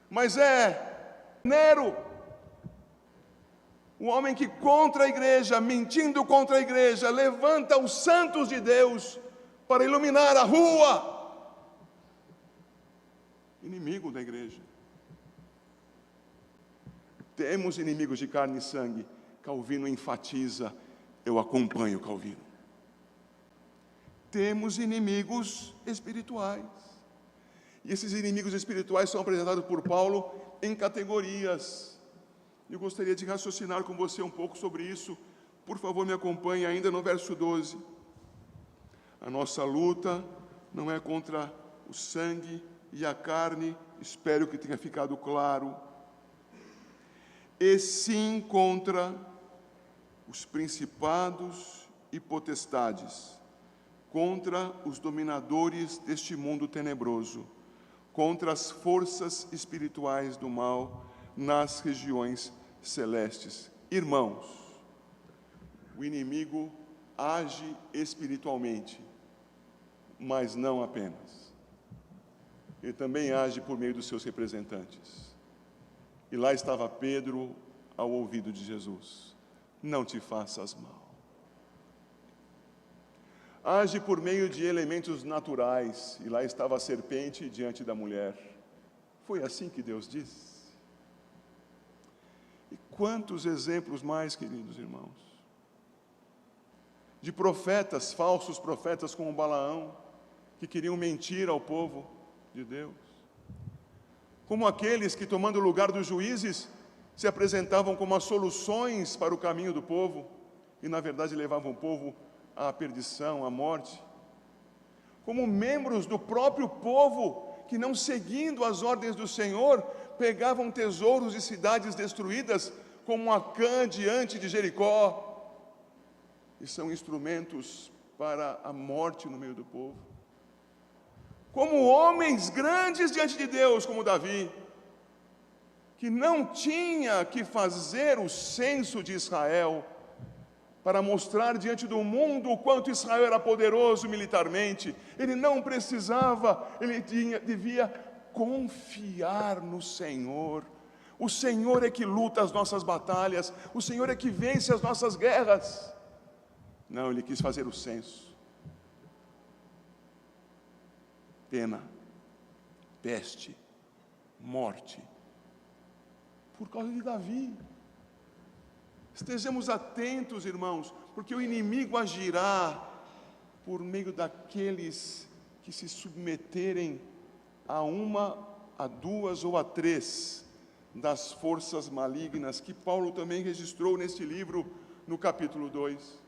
[SPEAKER 1] mas é Nero, o homem que contra a igreja, mentindo contra a igreja, levanta os santos de Deus para iluminar a rua. Inimigo da igreja. Temos inimigos de carne e sangue. Calvino enfatiza, eu acompanho Calvino. Temos inimigos espirituais. E esses inimigos espirituais são apresentados por Paulo em categorias. Eu gostaria de raciocinar com você um pouco sobre isso. Por favor, me acompanhe ainda no verso 12. A nossa luta não é contra o sangue e a carne, espero que tenha ficado claro, e sim contra os principados e potestades, contra os dominadores deste mundo tenebroso, contra as forças espirituais do mal nas regiões celestes. Irmãos, o inimigo age espiritualmente, mas não apenas. Ele também age por meio dos seus representantes. E lá estava Pedro ao ouvido de Jesus, não te faças mal. Age por meio de elementos naturais, e lá estava a serpente diante da mulher. Foi assim que Deus disse. E quantos exemplos mais, queridos irmãos, de profetas, falsos profetas como Balaão, que queriam mentir ao povo de Deus, como aqueles que, tomando o lugar dos juízes, se apresentavam como as soluções para o caminho do povo, e na verdade levavam o povo à perdição, à morte, como membros do próprio povo, que não seguindo as ordens do Senhor, pegavam tesouros de cidades destruídas, como Acã diante de Jericó, e são instrumentos para a morte no meio do povo. Como homens grandes diante de Deus, como Davi, que não tinha que fazer o censo de Israel, para mostrar diante do mundo o quanto Israel era poderoso militarmente. Ele não precisava, ele devia confiar no Senhor. O Senhor é que luta as nossas batalhas, o Senhor é que vence as nossas guerras. Não, ele quis fazer o censo. pena, peste, morte, por causa de Davi. Estejamos atentos, irmãos, porque o inimigo agirá por meio daqueles que se submeterem a uma, a duas ou a três das forças malignas que Paulo também registrou neste livro, no capítulo 2.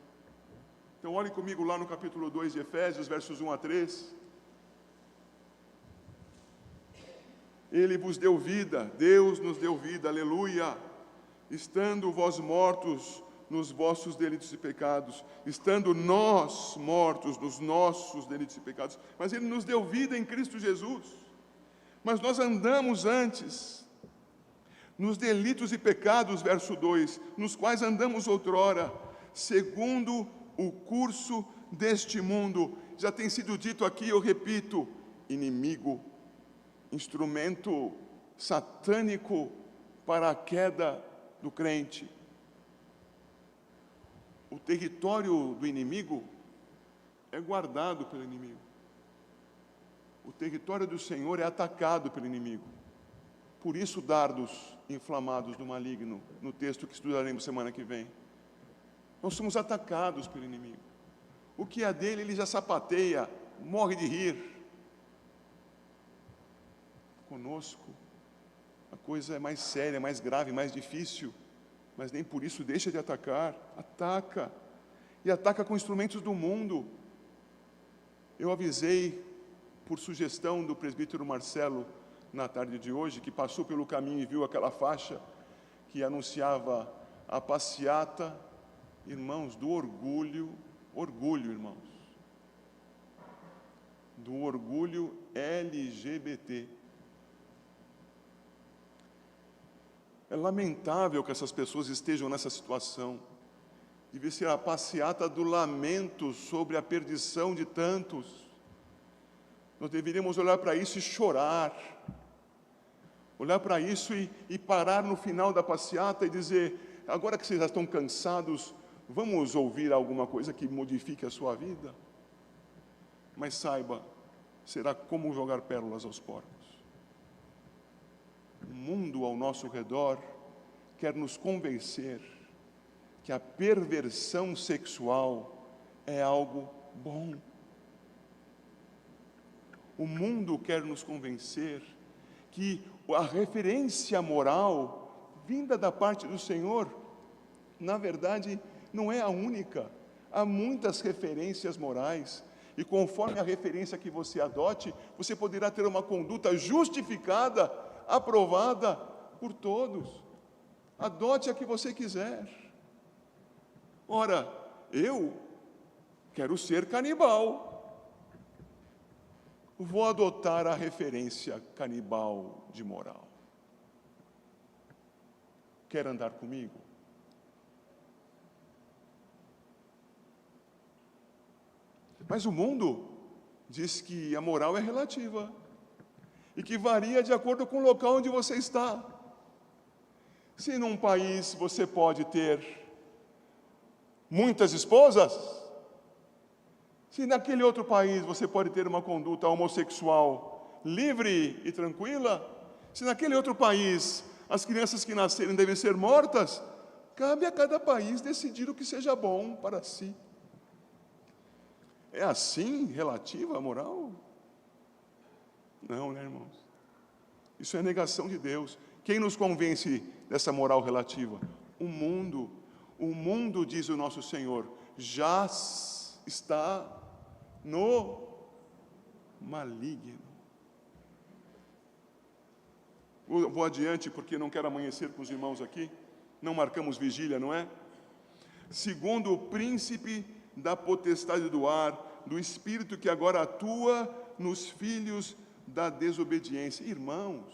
[SPEAKER 1] Então, olhe comigo lá no capítulo 2 de Efésios, versos 1 a 3. Ele vos deu vida, Deus nos deu vida, aleluia, estando vós mortos nos vossos delitos e pecados, estando nós mortos nos nossos delitos e pecados, mas Ele nos deu vida em Cristo Jesus. Mas nós andamos antes nos delitos e pecados, verso 2, nos quais andamos outrora, segundo o curso deste mundo. Já tem sido dito aqui, eu repito, inimigo, instrumento satânico para a queda do crente. O território do inimigo é guardado pelo inimigo. O território do Senhor é atacado pelo inimigo. Por isso, dardos inflamados do maligno, no texto que estudaremos semana que vem. Nós somos atacados pelo inimigo. O que é dele, ele já sapateia, morre de rir. Conosco, a coisa é mais séria, mais grave, mais difícil, mas nem por isso deixa de atacar. Ataca, e ataca com instrumentos do mundo. Eu avisei, por sugestão do presbítero Marcelo, na tarde de hoje, que passou pelo caminho e viu aquela faixa que anunciava a passeata, irmãos, do orgulho, irmãos, do orgulho LGBT. É lamentável que essas pessoas estejam nessa situação. Deve ser a passeata do lamento sobre a perdição de tantos. Nós deveríamos olhar para isso e chorar. Olhar para isso e parar no final da passeata e dizer: agora que vocês já estão cansados, vamos ouvir alguma coisa que modifique a sua vida? Mas saiba, será como jogar pérolas aos porcos. O mundo ao nosso redor quer nos convencer que a perversão sexual é algo bom. O mundo quer nos convencer que a referência moral vinda da parte do Senhor, na verdade, não é a única. Há muitas referências morais, e conforme a referência que você adote, você poderá ter uma conduta justificada, aprovada por todos. Adote a que você quiser. Ora, eu quero ser canibal. Vou adotar a referência canibal de moral. Quer andar comigo? Mas o mundo diz que a moral é relativa e que varia de acordo com o local onde você está. Se num país você pode ter muitas esposas, se naquele outro país você pode ter uma conduta homossexual livre e tranquila, se naquele outro país as crianças que nascerem devem ser mortas, cabe a cada país decidir o que seja bom para si. É assim relativa a moral? Não, né, irmãos? Isso é negação de Deus. Quem nos convence dessa moral relativa? O mundo. O mundo, diz o nosso Senhor, já está no maligno. Vou adiante porque não quero amanhecer com os irmãos aqui. Não marcamos vigília, não é? Segundo o príncipe da potestade do ar, do espírito que agora atua nos filhos da desobediência. Irmãos,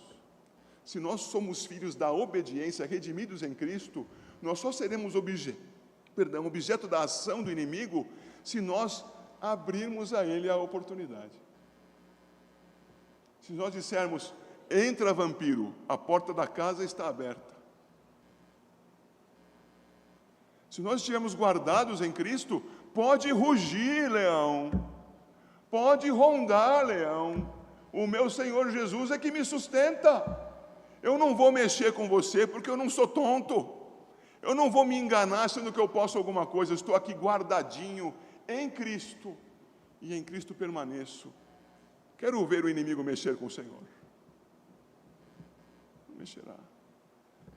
[SPEAKER 1] se nós somos filhos da obediência, redimidos em Cristo, nós só seremos objeto da ação do inimigo se nós abrirmos a ele a oportunidade. Se nós dissermos: entra, vampiro, a porta da casa está aberta. Se nós estivermos guardados em Cristo, pode rugir, leão, pode rondar, leão, O meu Senhor Jesus é que me sustenta. Eu não vou mexer com você porque eu não sou tonto. Eu não vou me enganar sendo que eu posso alguma coisa. Eu estou aqui guardadinho em Cristo e em Cristo permaneço. Quero ver o inimigo mexer com o Senhor. Não mexerá.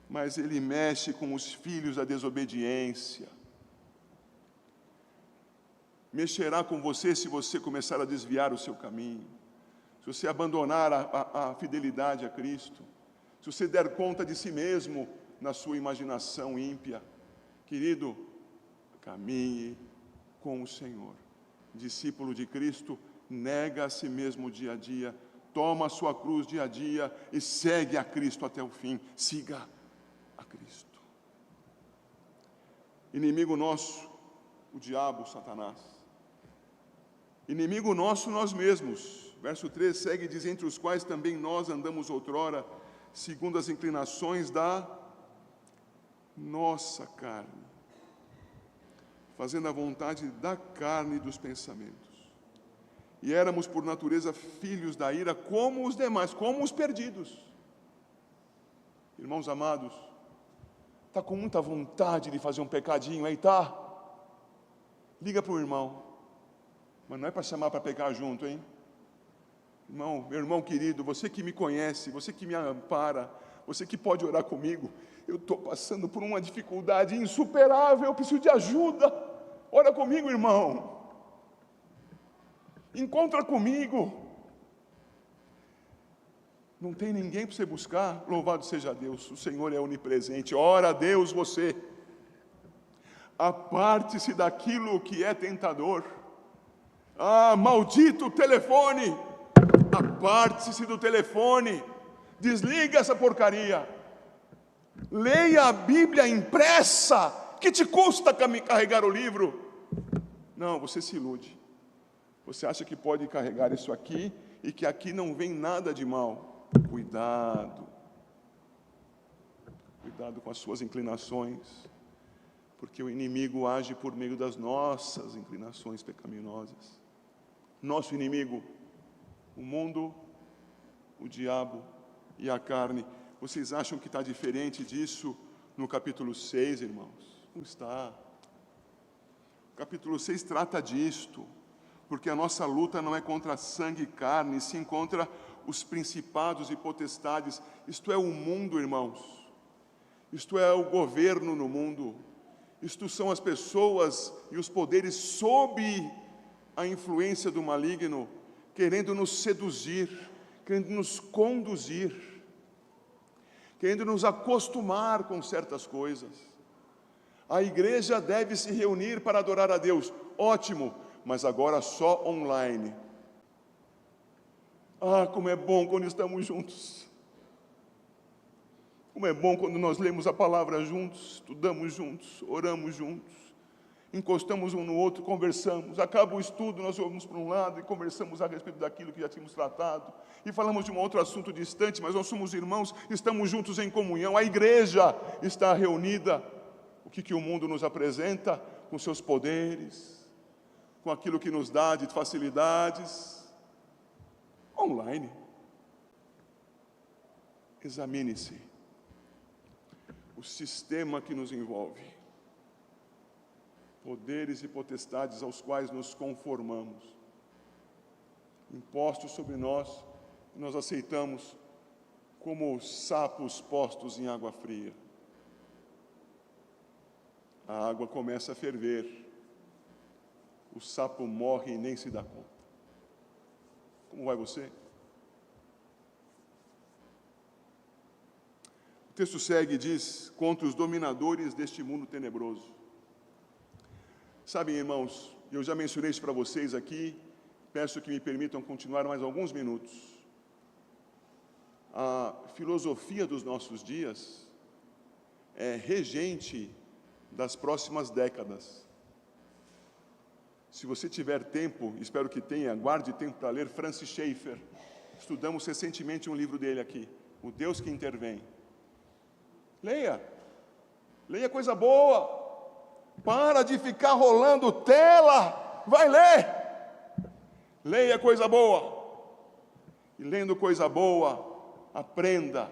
[SPEAKER 1] Mas ele mexe com os filhos da desobediência. Mexerá com você se você começar a desviar o seu caminho. Se você abandonar a fidelidade a Cristo. Se você der conta de si mesmo na sua imaginação ímpia. Querido, caminhe com o Senhor. Discípulo de Cristo, nega a si mesmo dia a dia, toma a sua cruz dia a dia e segue a Cristo até o fim. Siga a Cristo. Inimigo nosso, o diabo, Satanás. Inimigo nosso, nós mesmos. Verso 3 segue e diz: entre os quais também nós andamos outrora, segundo as inclinações da nossa carne, fazendo a vontade da carne e dos pensamentos. E éramos por natureza filhos da ira, como os demais, como os perdidos. Irmãos amados, está com muita vontade de fazer um pecadinho aí, tá? Liga para o irmão, mas não é para chamar para pecar junto, hein? Irmão, meu irmão querido, você que me conhece, você que me ampara, você que pode orar comigo, eu estou passando por uma dificuldade insuperável, eu preciso de ajuda. Ora comigo, irmão. Encontra comigo. Não tem ninguém para você buscar? Louvado seja Deus, o Senhor é onipresente. Ora a Deus você. Aparte-se daquilo que é tentador. Ah, maldito telefone. Aparte-se do telefone. Desliga essa porcaria. Leia a Bíblia impressa. Que te custa carregar o livro? Não, você se ilude. Você acha que pode carregar isso aqui e que aqui não vem nada de mal. Cuidado. Cuidado com as suas inclinações, porque o inimigo age por meio das nossas inclinações pecaminosas. Nosso inimigo, o mundo, o diabo e a carne. Vocês acham que está diferente disso no capítulo 6, irmãos? Não está. O capítulo 6 trata disto, porque a nossa luta não é contra sangue e carne, sim contra os principados e potestades. Isto é o mundo, irmãos. Isto é o governo no mundo. Isto são as pessoas e os poderes sob a influência do maligno, querendo nos seduzir, querendo nos conduzir, querendo nos acostumar com certas coisas. A igreja deve se reunir para adorar a Deus. Ótimo, mas agora só online. Ah, como é bom quando estamos juntos. Como é bom quando nós lemos a palavra juntos, estudamos juntos, oramos juntos, encostamos um no outro, conversamos. Acaba o estudo, nós vamos para um lado e conversamos a respeito daquilo que já tínhamos tratado. E falamos de um outro assunto distante, mas nós somos irmãos, estamos juntos em comunhão. A igreja está reunida. O que o mundo nos apresenta? Com seus poderes, com aquilo que nos dá de facilidades. Online. Examine-se. O sistema que nos envolve. Poderes e potestades aos quais nos conformamos. Impostos sobre nós, nós aceitamos como sapos postos em água fria. A água começa a ferver. O sapo morre e nem se dá conta. Como vai você? O texto segue e diz: contra os dominadores deste mundo tenebroso. Sabem, irmãos, eu já mencionei isso para vocês aqui, peço que me permitam continuar mais alguns minutos. A filosofia dos nossos dias é regente das próximas décadas. Se você tiver tempo, espero que tenha, guarde tempo para ler Francis Schaeffer. Estudamos recentemente um livro dele aqui, O Deus que Intervém. Leia coisa boa. Para de ficar rolando tela, vai ler. Leia coisa boa. e lendo coisa boa, aprenda.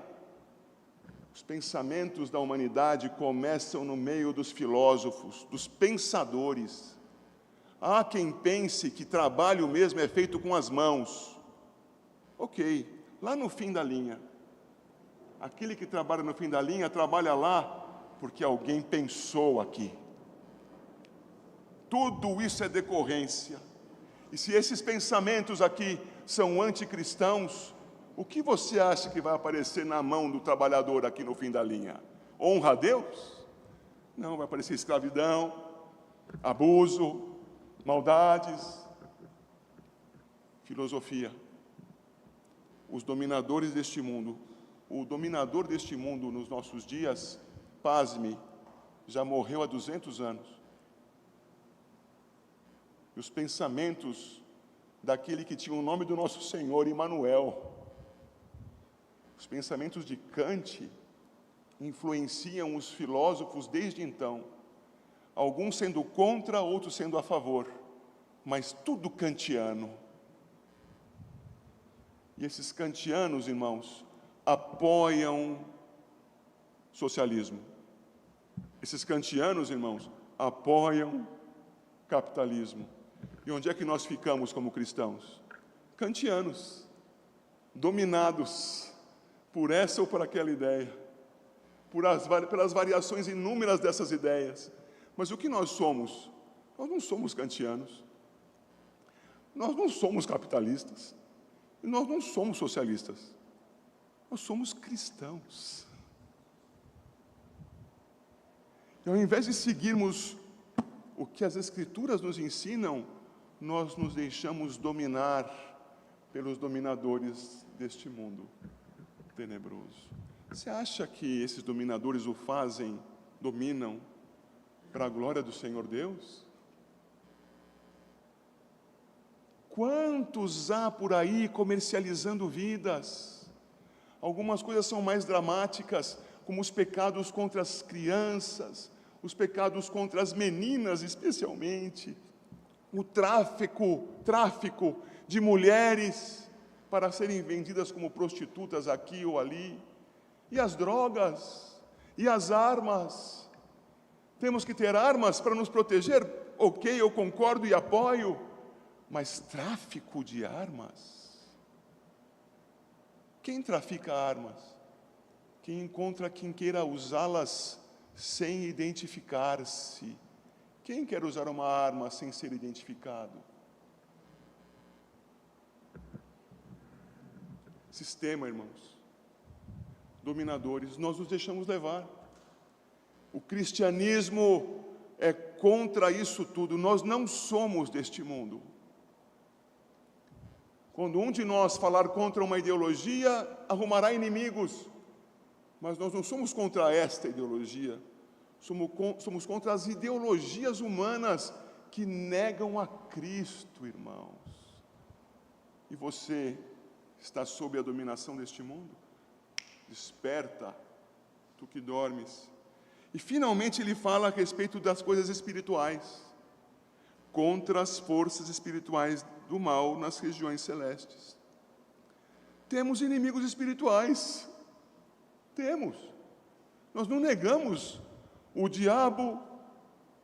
[SPEAKER 1] Os pensamentos da humanidade começam no meio dos filósofos, dos pensadores. Há quem pense que trabalho mesmo é feito com as mãos. Ok, lá no fim da linha. Aquele que trabalha no fim da linha, trabalha lá porque alguém pensou aqui. Tudo isso é decorrência. E se esses pensamentos aqui são anticristãos, o que você acha que vai aparecer na mão do trabalhador aqui no fim da linha? Honra a Deus? Não, vai aparecer escravidão, abuso, maldades, filosofia. Os dominadores deste mundo, o dominador deste mundo nos nossos dias, pasme, já morreu há 200 anos. E os pensamentos daquele que tinha o nome do nosso Senhor, Emmanuel, os pensamentos de Kant influenciam os filósofos desde então, alguns sendo contra, outros sendo a favor, mas tudo kantiano. E esses kantianos, irmãos, apoiam socialismo. Esses kantianos, irmãos, apoiam capitalismo. E onde é que nós ficamos como cristãos? Kantianos, dominados por essa ou por aquela ideia, pelas variações inúmeras dessas ideias. Mas o que nós somos? Nós não somos kantianos, nós não somos capitalistas, e nós não somos socialistas, nós somos cristãos. E ao invés de seguirmos o que as Escrituras nos ensinam, nós nos deixamos dominar pelos dominadores deste mundo tenebroso. Você acha que esses dominadores o fazem, dominam, para a glória do Senhor Deus? Quantos há por aí comercializando vidas? Algumas coisas são mais dramáticas, como os pecados contra as crianças, os pecados contra as meninas especialmente, o tráfico de mulheres para serem vendidas como prostitutas aqui ou ali, e as drogas, e as armas. Temos que ter armas para nos proteger? Ok, eu concordo e apoio, mas tráfico de armas? Quem trafica armas? Quem encontra quem queira usá-las sem identificar-se. Quem quer usar uma arma sem ser identificado? Sistema, irmãos. Dominadores, nós nos deixamos levar. O cristianismo é contra isso tudo. Nós não somos deste mundo. Quando um de nós falar contra uma ideologia, arrumará inimigos. Mas nós não somos contra esta ideologia. Somos contra as ideologias humanas que negam a Cristo, irmãos. E você está sob a dominação deste mundo? Desperta, tu que dormes. E finalmente ele fala a respeito das coisas espirituais, contra as forças espirituais do mal nas regiões celestes. Temos inimigos espirituais, temos. Nós não negamos o diabo,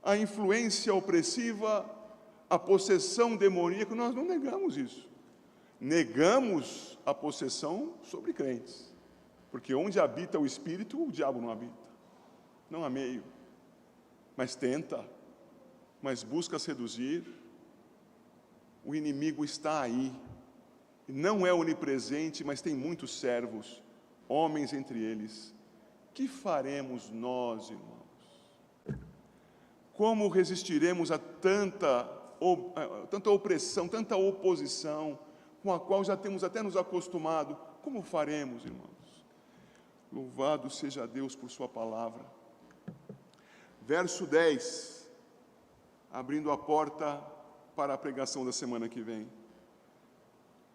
[SPEAKER 1] a influência opressiva, a possessão demoníaca, nós não negamos isso. Negamos a possessão sobre crentes, porque onde habita o Espírito, o diabo não habita. Não há meio, mas tenta, mas busca seduzir. O inimigo está aí, não é onipresente, mas tem muitos servos, homens entre eles. Que faremos nós, irmãos? Como resistiremos a tanta opressão, tanta oposição, com a qual já temos até nos acostumado? Como faremos, irmãos? Louvado seja Deus por sua palavra. Verso 10, abrindo a porta para a pregação da semana que vem.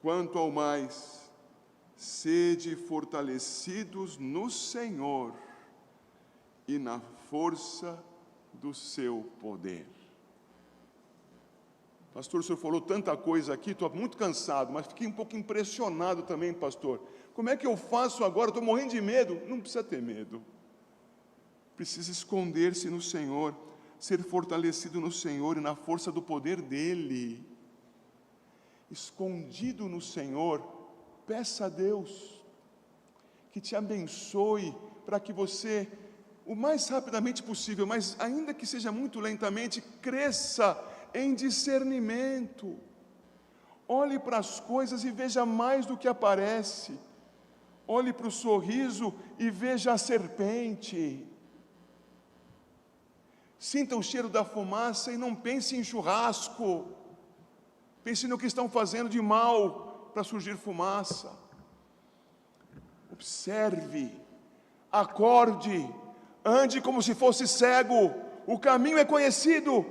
[SPEAKER 1] Quanto ao mais, sede fortalecidos no Senhor e na força do seu poder. Pastor, o senhor falou tanta coisa aqui, estou muito cansado, mas fiquei um pouco impressionado também, pastor. Como é que eu faço agora? Estou morrendo de medo. Não precisa ter medo. Precisa esconder-se no Senhor, ser fortalecido no Senhor e na força do poder dEle. Escondido no Senhor, peça a Deus que te abençoe para que você, o mais rapidamente possível, mas ainda que seja muito lentamente, cresça em discernimento. Olhe para as coisas e veja mais do que aparece. Olhe para o sorriso e veja a serpente. Sinta o cheiro da fumaça e não pense em churrasco. Pense no que estão fazendo de mal para surgir fumaça. Observe, acorde, ande como se fosse cego. O caminho é conhecido.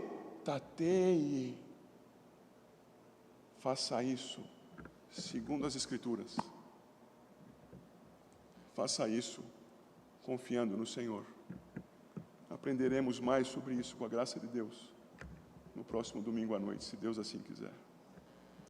[SPEAKER 1] Tateie. Faça isso, segundo as Escrituras. Faça isso, confiando no Senhor. Aprenderemos mais sobre isso, com a graça de Deus, no próximo domingo à noite, se Deus assim quiser.